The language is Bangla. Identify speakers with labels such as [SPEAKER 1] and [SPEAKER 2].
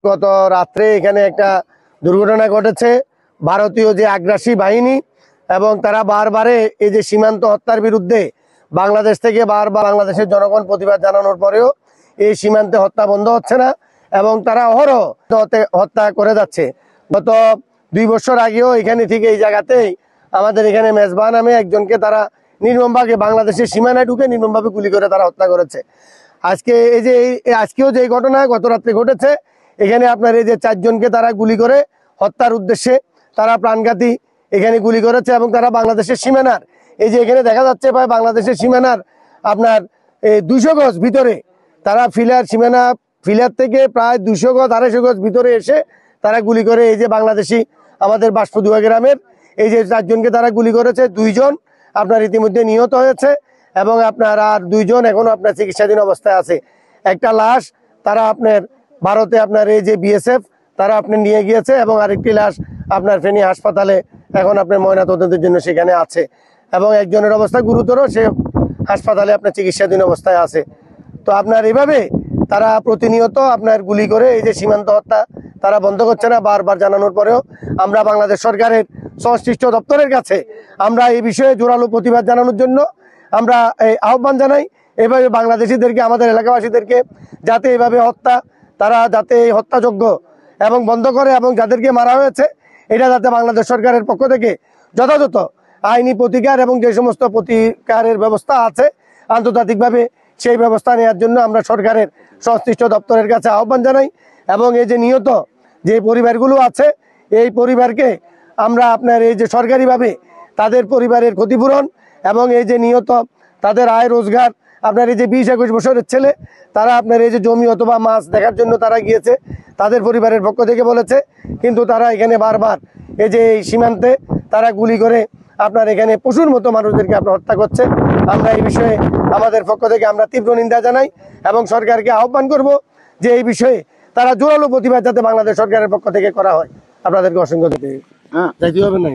[SPEAKER 1] গত রাত্রে এখানে একটা দুর্ঘটনা ঘটেছে। ভারতীয় যে আগ্রাসী বাহিনী এবং তারা বারবারে এই যে সীমান্ত হত্যার বিরুদ্ধে বাংলাদেশ থেকে বারবার বাংলাদেশের জনগণ প্রতিবাদ জানানোর পরেও এই সীমান্তে হত্যা বন্ধ হচ্ছে না এবং তারা অহরহ হত্যা করে যাচ্ছে। গত 2 বছর আগেও এখানে ঠিক এই জায়গাতেই আমাদের এখানে মেজবা নামে একজনকে তারা নির্মমভাবে বাংলাদেশের সীমানায় ঢুকে নির্মমভাবে গুলি করে তারা হত্যা করেছে। আজকে এই যে আজকেও যে ঘটনা গত রাত্রে ঘটেছে, এখানে আপনার এই যে 4 জনকে তারা গুলি করে হত্যার উদ্দেশ্যে তারা প্রাণঘাতী এখানে গুলি করেছে এবং তারা বাংলাদেশের সীমানার এই যে এখানে দেখা যাচ্ছে প্রায় বাংলাদেশের সীমানার আপনার 200 গজ ভিতরে তারা ফিলার থেকে প্রায় 200 গজ 250 গজ ভিতরে এসে তারা গুলি করে এই যে বাংলাদেশি আমাদের বাষ্পদুয়া গ্রামের এই যে 4 জনকে তারা গুলি করেছে। 2 জন আপনার ইতিমধ্যে নিহত হয়েছে এবং আপনার আর 2 জন এখনো আপনার চিকিৎসাধীন অবস্থায় আছে। একটা লাশ তারা আপনার ভারতে আপনার এই যে বিএসএফ তারা আপনার নিয়ে গিয়েছে এবং আরেকটি লাশ আপনার ফেনী হাসপাতালে এখন আপনার ময়নাতদন্তের জন্য সেখানে আছে এবং একজনের অবস্থা গুরুতর, সে হাসপাতালে আপনার চিকিৎসাধীন অবস্থায় আছে। তো আপনার এভাবে তারা প্রতিনিয়ত আপনার গুলি করে এই যে সীমান্ত হত্যা তারা বন্ধ করছে না। বারবার জানানোর পরেও আমরা বাংলাদেশ সরকারের সংশ্লিষ্ট দপ্তরের কাছে আমরা এই বিষয়ে জোরালো প্রতিবাদ জানানোর জন্য আমরা আহ্বান জানাই। এভাবে বাংলাদেশিদেরকে আমাদের এলাকাবাসীদেরকে যাতে এইভাবে তারা যাতে এই হত্যাযোগ্য এবং বন্ধ করে এবং যাদেরকে মারা হয়েছে এটা যাতে বাংলাদেশ সরকারের পক্ষ থেকে যথাযথ আইনি প্রতিকার এবং যে সমস্ত প্রতিকারের ব্যবস্থা আছে আন্তর্জাতিকভাবে সেই ব্যবস্থা নেওয়ার জন্য আমরা সরকারের সংশ্লিষ্ট দপ্তরের কাছে আহ্বান জানাই এবং এই যে নিহত যে পরিবারগুলো আছে এই পরিবারকে আমরা আপনার এই যে সরকারিভাবে তাদের পরিবারের ক্ষতিপূরণ এবং এই যে নিহত তাদের আয় রোজগার আপনার এই যে 20-21 বছরের ছেলে তারা আপনার এই যে জমি অথবা মাছ দেখার জন্য তারা গিয়েছে তাদের পরিবারের পক্ষ থেকে বলেছে, কিন্তু তারা এখানে বারবার এই যে এই সীমান্তে তারা গুলি করে আপনার এখানে পশুর মতো মানুষদেরকে আপনার হত্যা করছে। আমরা এই বিষয়ে আমাদের পক্ষ থেকে আমরা তীব্র নিন্দা জানাই এবং সরকারকে আহ্বান করব যে এই বিষয়ে তারা জোরালো প্রতিবাদ যাতে বাংলাদেশ সরকারের পক্ষ থেকে করা হয়। আপনাদেরকে অসংখ্য যাইতে হবে না।